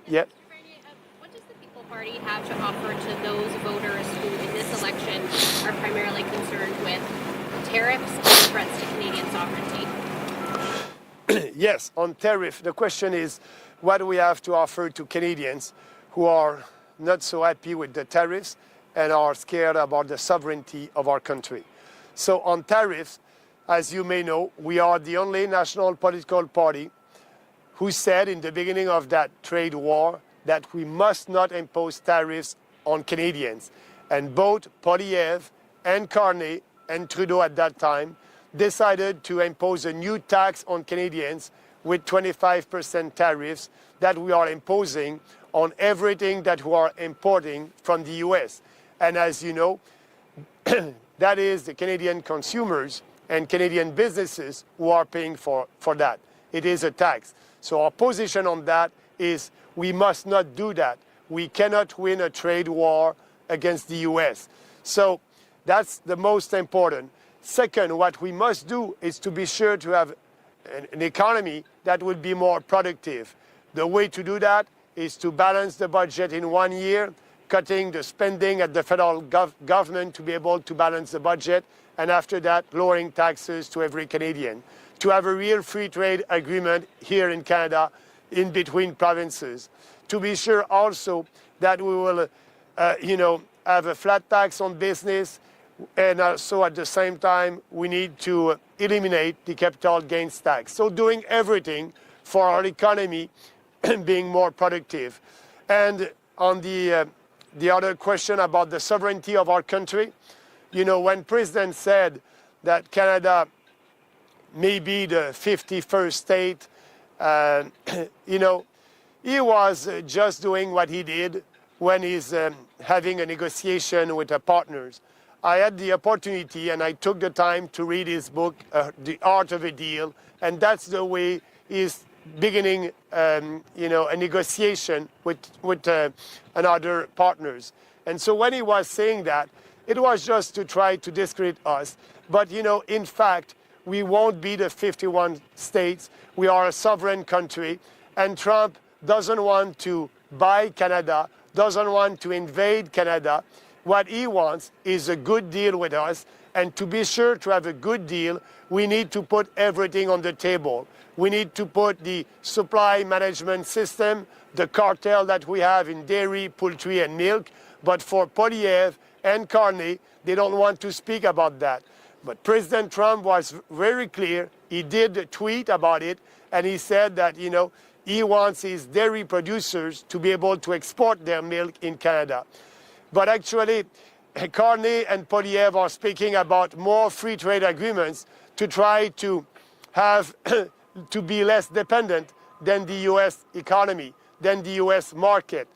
Yeah. What does the People Party have to offer to those voters who, in this election, are primarily concerned with tariffs and threats to Canadian sovereignty? Yes, on tariff, the question is what do we have to offer to Canadians who are not so happy with the tariffs and are scared about the sovereignty of our country. So on tariffs, as you may know, we are the only national political party who said in the beginning of that trade war that we must not impose tariffs on Canadians. And both Polyev and Carney and Trudeau at that time decided to impose a new tax on Canadians with 25% tariffs that we are imposing on everything that we are importing from the US. And as you know, that is the Canadian consumers and Canadian businesses who are paying for that. It is a tax. So our position on that is we must not do that. We cannot win a trade war against the US. So that's the most important. Second, what we must do is to be sure to have an economy that will be more productive. The way to do that is to balance the budget in 1 year, cutting the spending at the federal government to be able to balance the budget, and after that, lowering taxes to every Canadian. To have a real free trade agreement here in Canada in between provinces. To be sure also that we will, have a flat tax on business, and also at the same time, we need to eliminate the capital gains tax. So doing everything for our economy being more productive. And on the other question about the sovereignty of our country, when President said that Canada may be the 51st state, he was just doing what he did when he's having a negotiation with the partners. I had the opportunity and I took the time to read his book, The Art of a Deal, and that's the way he's beginning, a negotiation with another partners. And so when he was saying that, it was just to try to discredit us. But, in fact, we won't be the 51 states. We are a sovereign country, and Trump doesn't want to buy Canada, doesn't want to invade Canada. What he wants is a good deal with us, and to be sure to have a good deal, we need to put everything on the table. We need to put the supply management system, the cartel that we have in dairy, poultry, and milk, but for Polyev and Carney, they don't want to speak about that. But President Trump was very clear. He did a tweet about it, and he said that, he wants his dairy producers to be able to export their milk in Canada. But actually, Carney and Polyev are speaking about more free trade agreements to try to have to be less dependent than the US economy, than the US market.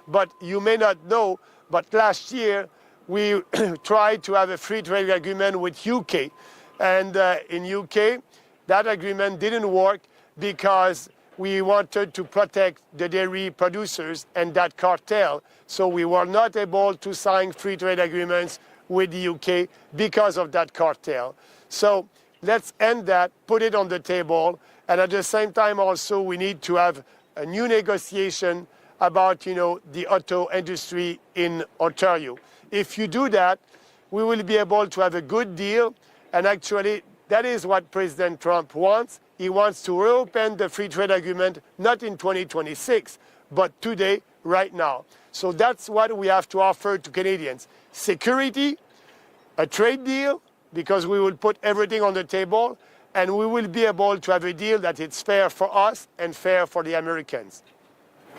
But you may not know, but last year we tried to have a free trade agreement with UK. And in UK, that agreement didn't work because we wanted to protect the dairy producers and that cartel. So we were not able to sign free trade agreements with the UK because of that cartel. So let's end that, put it on the table, and at the same time also we need to have a new negotiation about, the auto industry in Ontario. If you do that, we will be able to have a good deal, and actually that is what President Trump wants. He wants to reopen the free trade agreement, not in 2026, but today, right now. So that's what we have to offer to Canadians. Security, a trade deal, because we will put everything on the table, and we will be able to have a deal that is fair for us and fair for the Americans.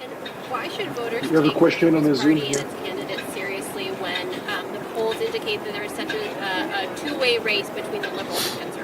And why should voters You have a take question the on the People's Zoom Party and here? its candidates seriously when the polls indicate that there is such a two-way race between the Liberals and Conservatives?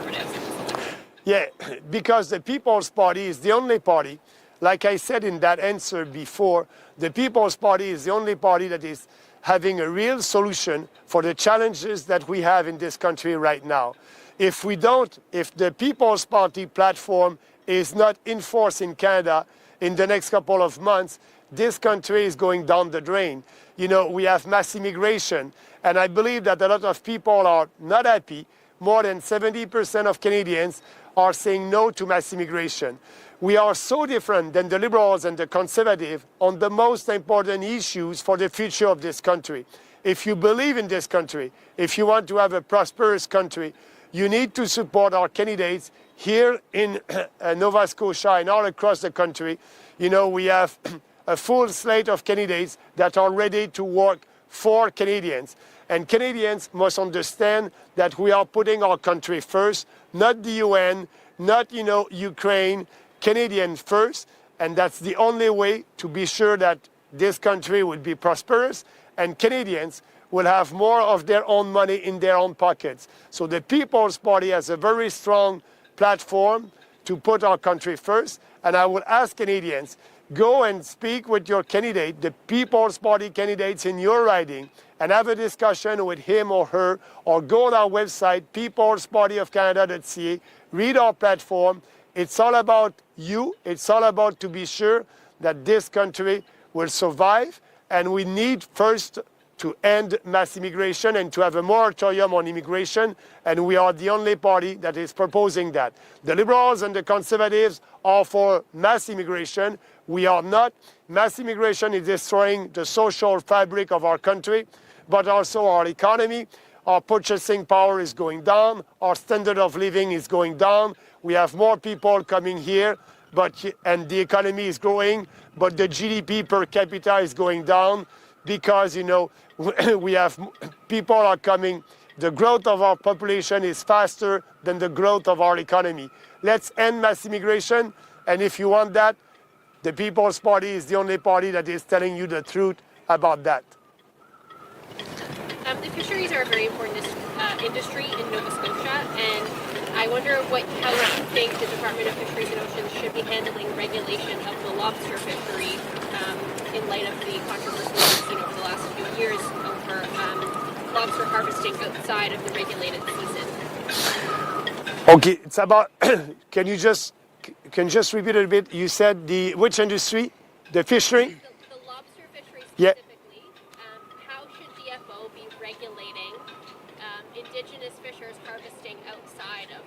Yeah, because the People's Party is the only party, like I said in that answer before, the People's Party is the only party that is having a real solution for the challenges that we have in this country right now. If the People's Party platform is not enforced in Canada in the next couple of months, this country is going down the drain. We have mass immigration, and I believe that a lot of people are not happy. More than 70% of Canadians are saying no to mass immigration. We are so different than the Liberals and the Conservatives on the most important issues for the future of this country. If you believe in this country, if you want to have a prosperous country, you need to support our candidates here in Nova Scotia and all across the country. You know, we have a full slate of candidates that are ready to work for Canadians. And Canadians must understand that we are putting our country first, not the UN, not, Ukraine, Canadian first. And that's the only way to be sure that this country will be prosperous and Canadians will have more of their own money in their own pockets. So the People's Party has a very strong platform to put our country first. And I would ask Canadians, go and speak with your candidate, the People's Party candidates in your riding, and have a discussion with him or her, or go on our website, peoplespartyofcanada.ca, read our platform. It's all about you. It's all about to be sure that this country will survive. And we need first to end mass immigration and to have a moratorium on immigration. And we are the only party that is proposing that. The Liberals and the Conservatives are for mass immigration. We are not. Mass immigration is destroying the social fabric of our country, but also our economy. Our purchasing power is going down. Our standard of living is going down. We have more people coming here, and the economy is growing, but the GDP per capita is going down because, we have people are coming. The growth of our population is faster than the growth of our economy. Let's end mass immigration, and if you want that, the People's Party is the only party that is telling you the truth about that. The fisheries are a very important industry in Nova Scotia, and I wonder how you think the Department of Fisheries and Oceans should be handling regulation of the lobster fishery in light of the controversy we've seen over the last few years over lobster harvesting outside of the regulated season. Okay, it's about. Can you just repeat it a bit? You said which industry? The fishery? The lobster fishery specifically. Yeah. How should DFO be regulating Indigenous fishers harvesting outside of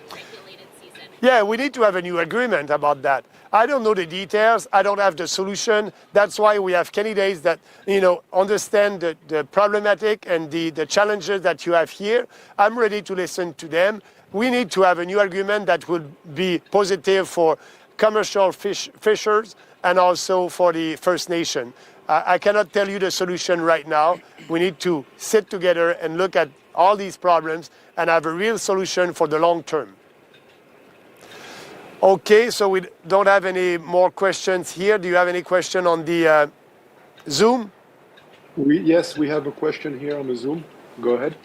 the regulated season? Yeah, we need to have a new agreement about that. I don't know the details. I don't have the solution. That's why we have candidates that, understand the problematic and the challenges that you have here. I'm ready to listen to them. We need to have a new agreement that will be positive for commercial fishers and also for the First Nation. I cannot tell you the solution right now. We need to sit together and look at all these problems and have a real solution for the long term. Okay, so we don't have any more questions here. Do you have any question on the Zoom? Yes, we have a question here on the Zoom. Go ahead.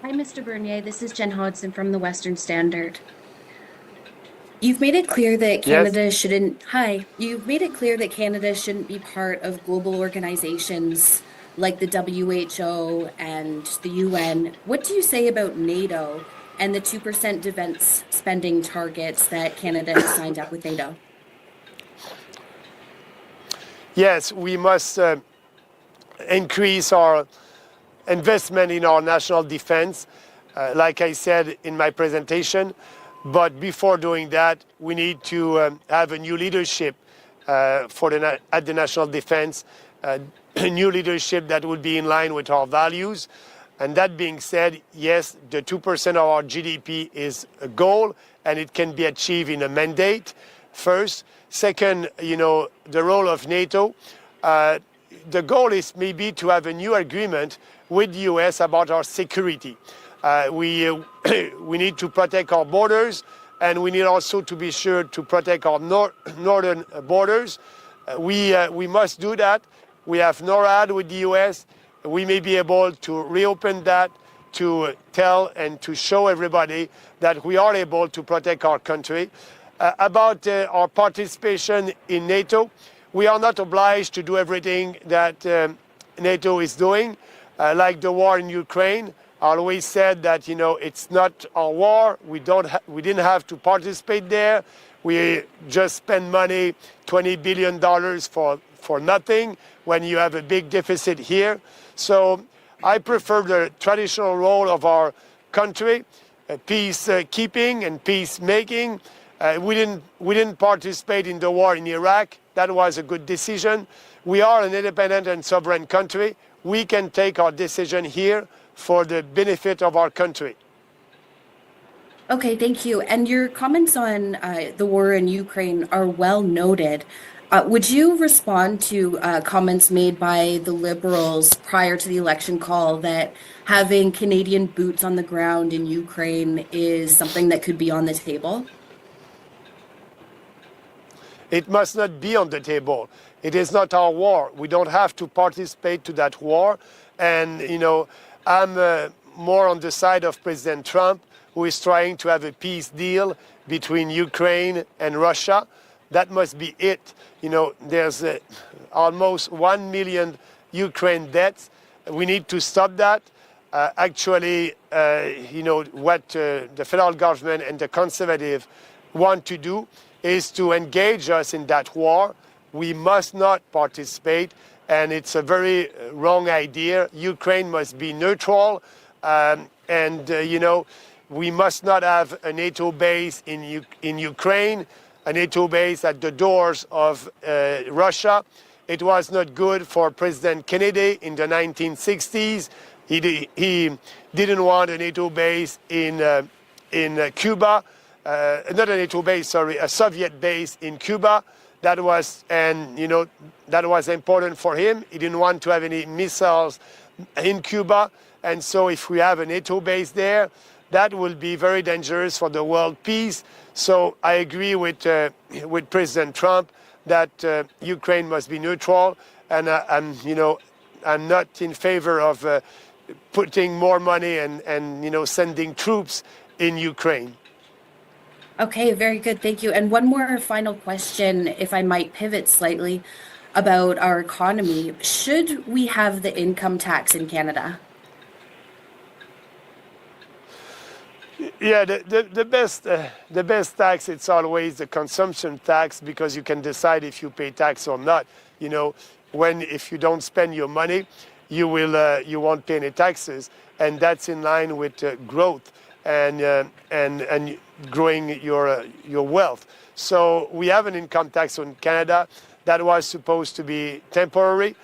Hi, Mr. Bernier. This is Jen Hodson from the Western Standard. You've made it clear that Canada shouldn't. Hi. You've made it clear that Canada shouldn't be part of global organizations like the WHO and the UN. What do you say about NATO and the 2% defense spending targets that Canada has signed up with NATO? Yes, we must increase our investment in our national defense, like I said in my presentation. But before doing that, we need to have a new leadership at the national defense, a new leadership that would be in line with our values. And that being said, yes, the 2% of our GDP is a goal, and it can be achieved in a mandate, first. Second, the role of NATO. The goal is maybe to have a new agreement with the US about our security. We need to protect our borders, and we need also to be sure to protect our northern borders. We must do that. We have NORAD with the US. We may be able to reopen that to tell and to show everybody that we are able to protect our country. About our participation in NATO, we are not obliged to do everything that NATO is doing, like the war in Ukraine. I always said that, it's not our war. We didn't have to participate there. We just spend money, $20 billion for nothing when you have a big deficit here. So I prefer the traditional role of our country. peacekeeping and peacemaking. We didn't participate in the war in Iraq. That was a good decision. We are an independent and sovereign country. We can take our decision here for the benefit of our country. Okay, thank you. And your comments on the war in Ukraine are well noted. Would you respond to comments made by the Liberals prior to the election call that having Canadian boots on the ground in Ukraine is something that could be on the table? It must not be on the table. It is not our war. We don't have to participate to that war. And, you know, I'm more on the side of President Trump, who is trying to have a peace deal between Ukraine and Russia. That must be it. You know, there's almost 1 million Ukraine deaths. We need to stop that. Actually, you know, what the federal government and the conservative want to do is to engage us in that war. We must not participate, and it's a very wrong idea. Ukraine must be neutral, you know, we must not have a NATO base in Ukraine, a NATO base at the doors of Russia. It was not good for President Kennedy in the 1960s. He didn't want a NATO base in Cuba, not a NATO base, sorry, a Soviet base in Cuba. That was, and you know, that was important for him. He didn't want to have any missiles in Cuba. And so if we have a NATO base there, that will be very dangerous for the world peace. So I agree with President Trump that Ukraine must be neutral, and I'm not in favor of putting more money and you know, sending troops in Ukraine. Okay, very good. Thank you. And one more final question, if I might pivot slightly, about our economy. Should we have the income tax in Canada? Yeah, the best tax, it's always the consumption tax, because you can decide if you pay tax or not. You know, if you don't spend your money, you won't pay any taxes, and that's in line with growth and growing your wealth. So we have an income tax in Canada that was supposed to be temporary,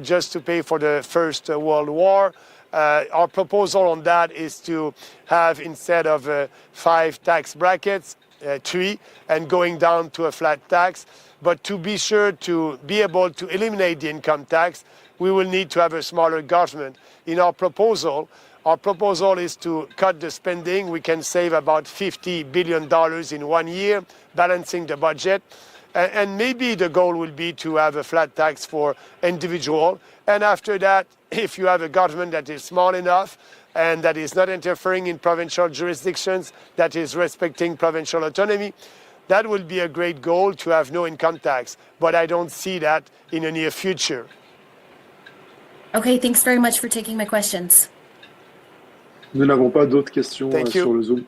just to pay for the First World War. Our proposal on that is to have, instead of 5 tax brackets, 3, and going down to a flat tax. But to be sure to be able to eliminate the income tax, we will need to have a smaller government. In our proposal is to cut the spending. We can save about $50 billion in 1 year, balancing the budget. And maybe the goal will be to have a flat tax for individual. And after that, if you have a government that is small enough and that is not interfering in provincial jurisdictions, that is respecting provincial autonomy, that will be a great goal, to have no income tax. But I don't see that in the near future. Okay, thanks very much for taking my questions. Nous n'avons pas d'autres questions Thank you. sur le Zoom.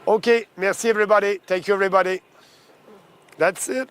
Okay, merci everybody. Thank you everybody. That's it.